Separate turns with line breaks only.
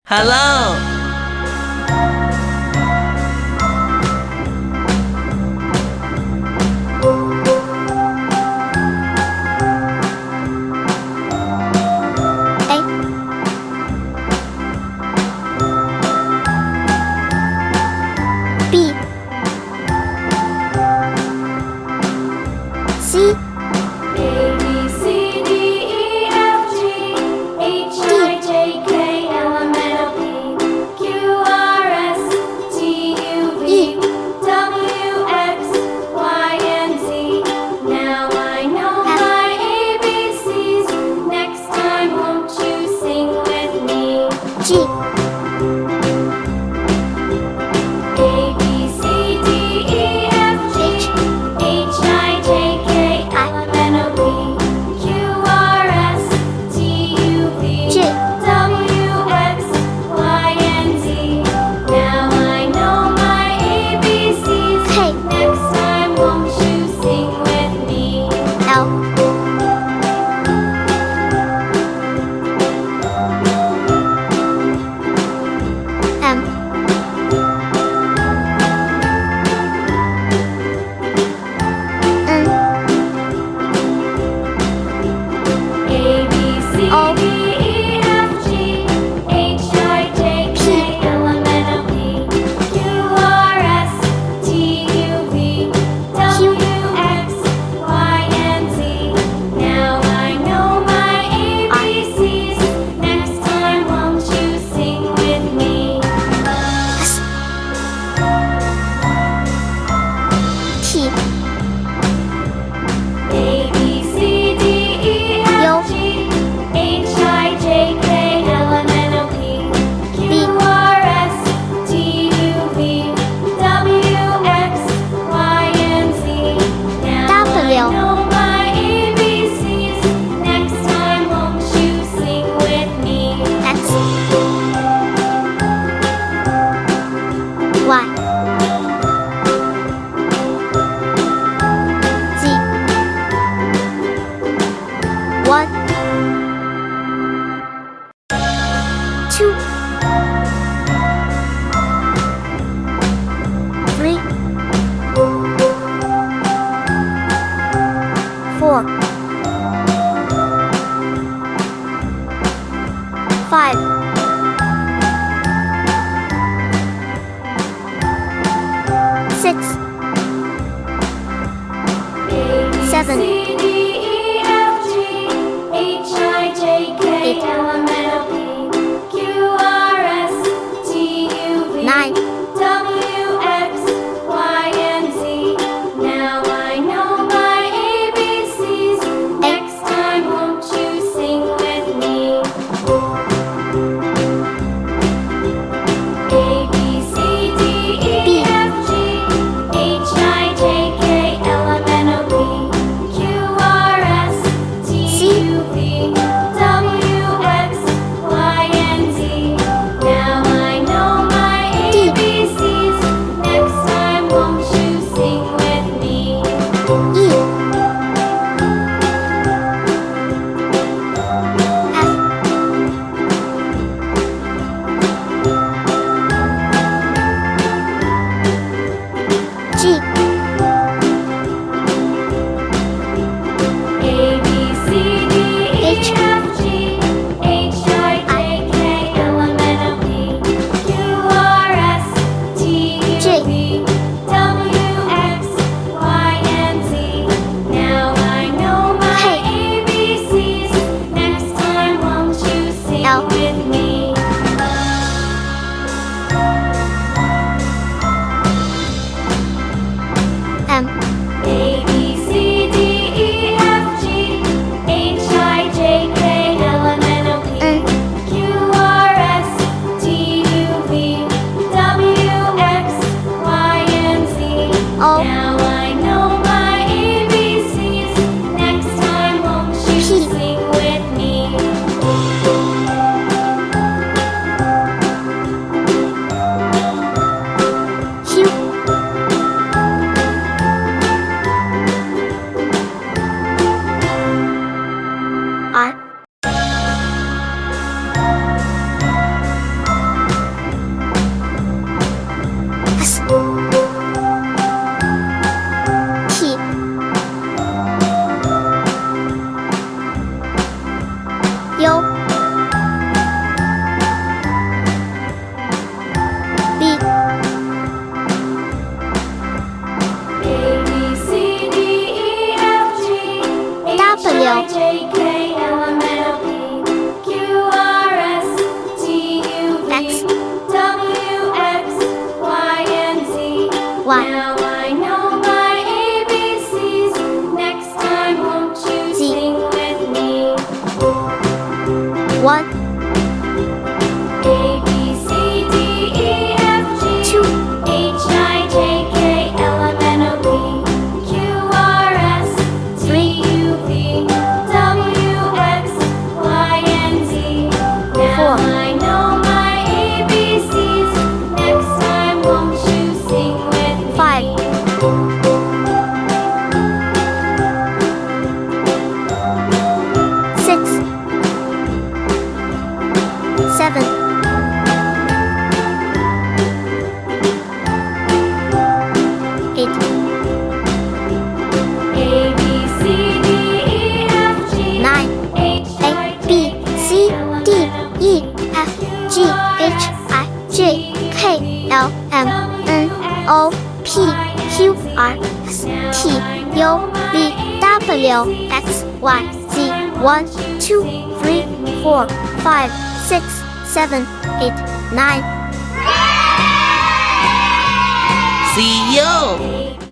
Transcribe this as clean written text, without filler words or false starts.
Hello.
B C
A B C D E F G H I J K L M N O P Q R S T U V W X Y and Z. Now I know my ABCs. Next time, won't you sing with me?
G
A B C D E F G H I J K L M N O P Q R S T U V
J
W X Y and Z. Now I know my ABCs.
K
Next time, won't you sing with me?
L M N
A B C
O
D E F G H I J K L M N O P Q R S T U V W X Y and Z. Now I know my ABCs. Next time, won't you sing with me?
S T
A B C D E F G H I J K L M N O P Q R S T U V W X Y and Z. Now I
W.
know my ABCs. Next time, won't you sing with me?
X Y Z 1 2 3 4 5 6 7
C D E F G H I J K L M N O P Q R S
7 8
A B C D E F G
9
H
A
I
B
J
C
K
D E F G H I J K L M N O P Q R S T U V W X Y Z 1 2 3 4 5 6 7 8 9
See you.